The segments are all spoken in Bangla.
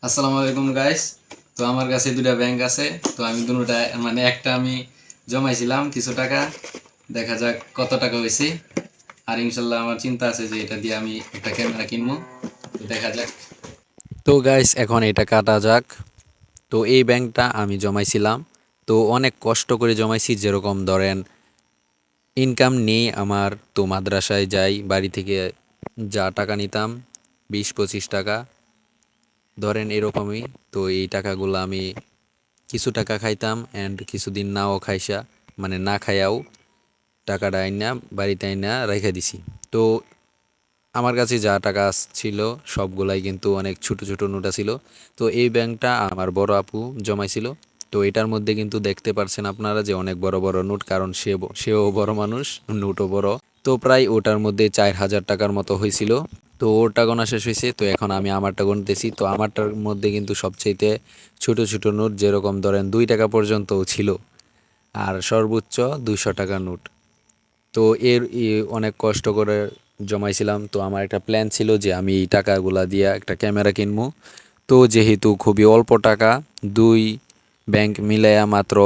আসসালামু আলাইকুম গাইস। তো আমার কাছে দুটা ব্যাংক আছে। তো আমি দুটোটা মানে একটা আমি জমাইছিলাম কিছু টাকা, দেখা যাক কত টাকা হয়েছে। আর ইনশাল্লাহ আমার চিন্তা আছে যে এটা দিয়ে আমি একটা ক্যামেরা কিনবো। তো দেখা যাক। তো গাইস এখন এটা কাটা যাক। তো এই ব্যাংকটা আমি জমাইছিলাম, তো অনেক কষ্ট করে জমাইছি। যেরকম ধরেন ইনকাম নেই আমার, তো মাদ্রাসায় যাই, বাড়ি থেকে যা টাকা নিতাম 20-25 টাকা ধরেন এরকমই। তো এই টাকাগুলো আমি কিছু টাকা খাইতাম অ্যান্ড কিছুদিন নাও খাইসা, মানে না খাইয়াও টাকাটা আইনা বাড়িতে আইনা রেখে দিছি। তো আমার কাছে যা টাকা ছিল সবগুলাই কিন্তু অনেক ছোট ছোট নোট ছিল। তো এই ব্যাংকটা আমার বড় আপু জমাইছিল। তো এটার মধ্যে কিন্তু দেখতে পারছেন আপনারা যে অনেক বড় বড় নোট, কারণ সেও বড় মানুষ, নোটও বড়। তো প্রায় ওটার মধ্যে 4,000 টাকার মতো হয়েছিল। তো ওরটা গোনা শেষ হয়েছে, তো এখন আমি আমারটা গুনতেছি। তো আমারটার মধ্যে কিন্তু সবচাইতে ছোট ছোট নোট, যেরকম ধরেন 2 টাকা পর্যন্তও ছিল, আর সর্বোচ্চ 200 টাকার নোট। তো অনেক কষ্ট করে জমাইছিলাম। তো আমার একটা প্ল্যান ছিল যে আমি এই টাকাগুলা দিয়ে একটা ক্যামেরা কিনবো। তো যেহেতু খুবই অল্প টাকা, দুই ব্যাংক মিলাইয়া মাত্র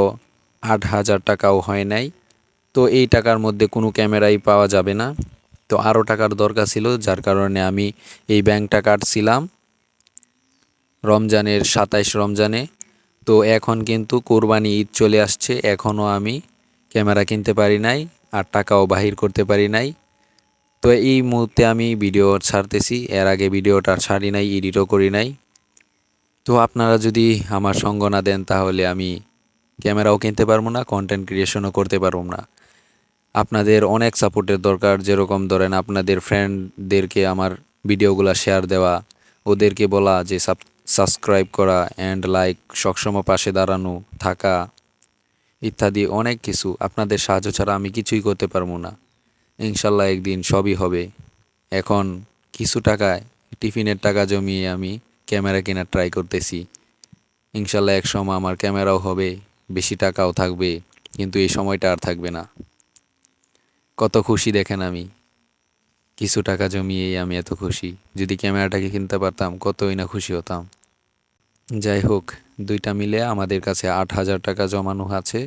8,000 টাকাও হয় নাই, তো এই টাকার মধ্যে কোনো ক্যামেরাই পাওয়া যাবে না। তো আরও টাকার দরকার ছিল, যার কারণে আমি এই ব্যাংকটা কাটছিলাম রমজানের 27 রমজানে। তো এখন কিন্তু কোরবানি ঈদ চলে আসছে, এখনও আমি ক্যামেরা কিনতে পারি নাই, আর টাকাও বাহির করতে পারি নাই। তো এই মুহূর্তে আমি ভিডিও ছাড়তেছি, এর আগে ভিডিওটা ছাড়ি নাই, এডিটও করি নাই। তো আপনারা যদি আমার সঙ্গ না দেন তাহলে আমি ক্যামেরাও কিনতে পারবো না, কন্টেন্ট ক্রিয়েশনও করতে পারবো না। আপনাদের অনেক সাপোর্টের দরকার, যেরকম ধরেন আপনাদের ফ্রেন্ডদেরকে আমার ভিডিওগুলো শেয়ার দেওয়া, ওদেরকে বলা যে সাবস্ক্রাইব করা অ্যান্ড লাইক, সবসময় পাশে দাঁড়ানো থাকা, ইত্যাদি অনেক কিছু। আপনাদের সাহায্য ছাড়া আমি কিছুই করতে পারবো না। ইনশাল্লাহ একদিন সবই হবে। এখন কিছু টাকায়, টিফিনের টাকা জমিয়ে আমি ক্যামেরা কেনার ট্রাই করতেছি। ইনশাল্লাহ এক সময় আমার ক্যামেরাও হবে, বেশি টাকাও থাকবে, কিন্তু এই সময়টা আর থাকবে না। কত খুশি দেখেন আমি, কিছু টাকা জমিয়েই আমি এত খুশি। যদি ক্যামেরাটাকে কিনতে পারতাম কতই না খুশি হতাম। যাই হোক, দুইটা মিলে আমাদের কাছে 8,000 টাকা জমানো আছে।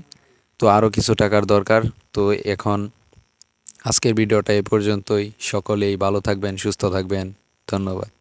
তো আরও কিছু টাকার দরকার। তো এখন আজকের ভিডিওটা এ পর্যন্তই। সকলেই ভালো থাকবেন, সুস্থ থাকবেন। ধন্যবাদ।